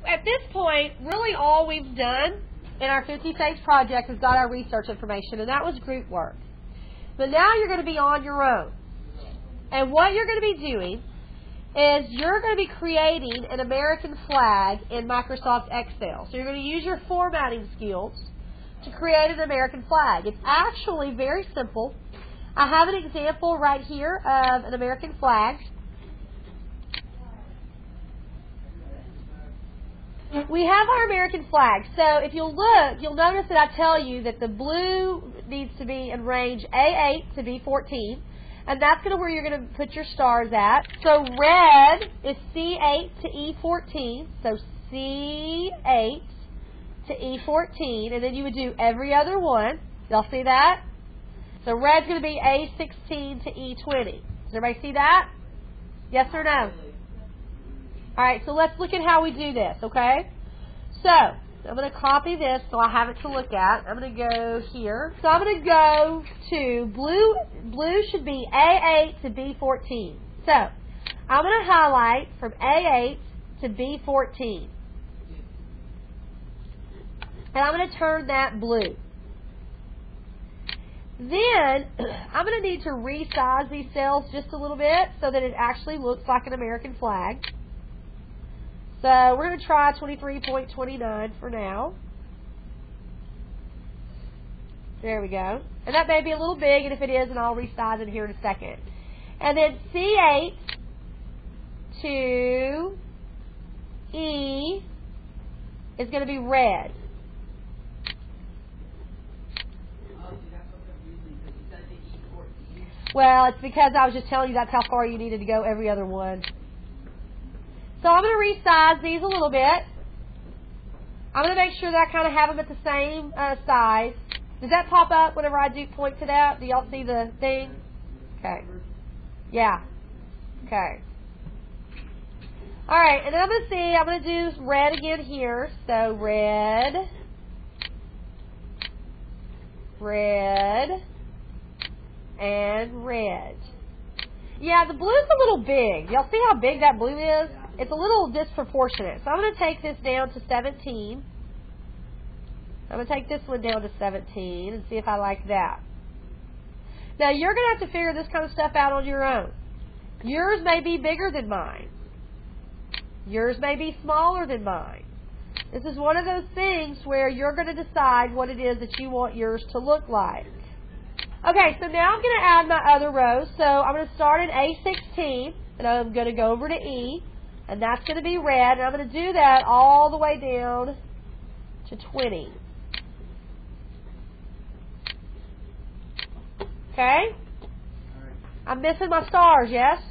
at this point, really all we've done in our 50-stage project is got our research information, and that was group work. But now you're going to be on your own. And what you're going to be doing is you're going to be creating an American flag in Microsoft Excel. So you're going to use your formatting skills to create an American flag. It's actually very simple. I have an example right here of an American flag. We have our American flag. So if you'll look, you'll notice that I tell you that the blue needs to be in range A8 to B14. And that's going to where you're going to put your stars at. So red is C8 to E14. So C8 to E14. And then you would do every other one. Y'all see that? So red's going to be A16 to E20. Does everybody see that? Yes or no? All right, so let's look at how we do this, okay? So I'm going to copy this so I have it to look at. I'm going to go here. So I'm going to go to blue. Blue should be A8 to B14. So I'm going to highlight from A8 to B14. And I'm going to turn that blue. Then I'm going to need to resize these cells just a little bit so that it actually looks like an American flag. So we're going to try 23.29 for now. There we go. And that may be a little big, and if it is, then I'll resize it here in a second. And then C8 to E is going to be red. Well, it's because I was just telling you that's how far you needed to go every other one. So I'm going to resize these a little bit. I'm going to make sure that I kind of have them at the same size. Does that pop up whenever I do point to that? Do y'all see the thing? Okay. Yeah. Okay. All right, and then I'm going to do red again here. So red, red, and red. Yeah, the blue's a little big. Y'all see how big that blue is? It's a little disproportionate. So I'm going to take this down to 17. I'm going to take this one down to 17 and see if I like that. Now, you're going to have to figure this kind of stuff out on your own. Yours may be bigger than mine. Yours may be smaller than mine. This is one of those things where you're going to decide what it is that you want yours to look like. Okay, so now I'm going to add my other rows. So I'm going to start at A16, and I'm going to go over to E. And that's going to be red. And I'm going to do that all the way down to 20. Okay? I'm missing my stars, yes?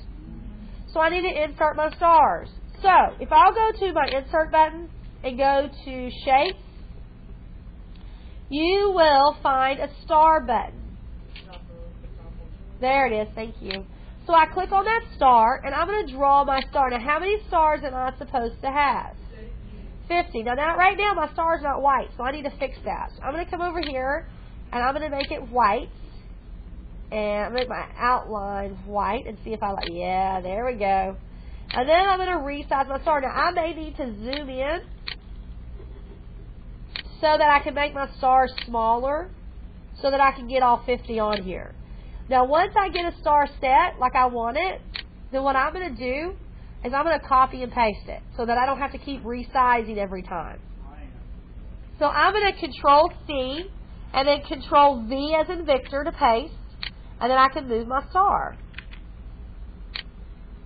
So I need to insert my stars. So if I'll go to my insert button and go to shapes, you will find a star button. There it is. Thank you. So I click on that star, and I'm going to draw my star. Now, how many stars am I supposed to have? 50. Now, right now, my star's not white, so I need to fix that. So I'm going to come over here, and I'm going to make it white. And I'm going to make my outline white and see if I like. Yeah, there we go. And then I'm going to resize my star. Now, I may need to zoom in so that I can make my star smaller so that I can get all 50 on here. Now, once I get a star set like I want it, then what I'm going to do is I'm going to copy and paste it so that I don't have to keep resizing every time. So I'm going to Control C and then Control V as in Victor to paste, and then I can move my star.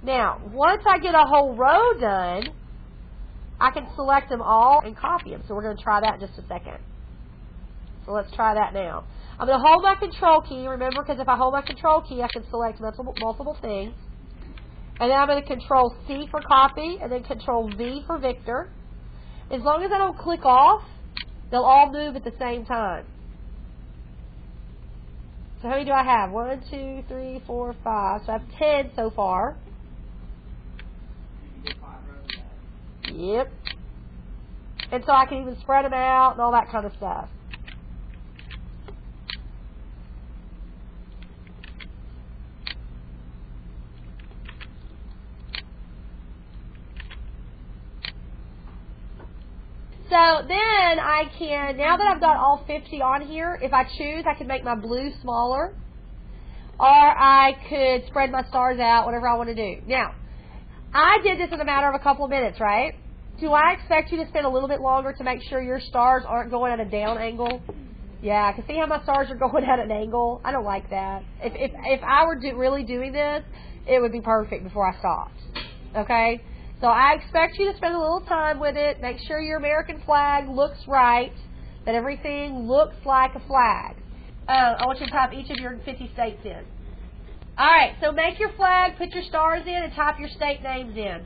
Now, once I get a whole row done, I can select them all and copy them. So we're going to try that in just a second. So let's try that now. I'm going to hold my Control key, remember, because if I hold my Control key, I can select multiple things. And then I'm going to Control C for copy, and then Control V for Victor. As long as I don't click off, they'll all move at the same time. So how many do I have? 1, 2, 3, 4, 5. So I have 10 so far. Yep. And so I can even spread them out and all that kind of stuff. So then I can, now that I've got all 50 on here, if I choose, I can make my blue smaller. Or I could spread my stars out, whatever I want to do. Now, I did this in a matter of a couple of minutes, right? Do I expect you to spend a little bit longer to make sure your stars aren't going at a down angle? Yeah, I can see how my stars are going at an angle. I don't like that. If I were really doing this, it would be perfect before I stopped. Okay? So I expect you to spend a little time with it. Make sure your American flag looks right, that everything looks like a flag. I want you to type each of your 50 states in. All right, so make your flag, put your stars in, and type your state names in.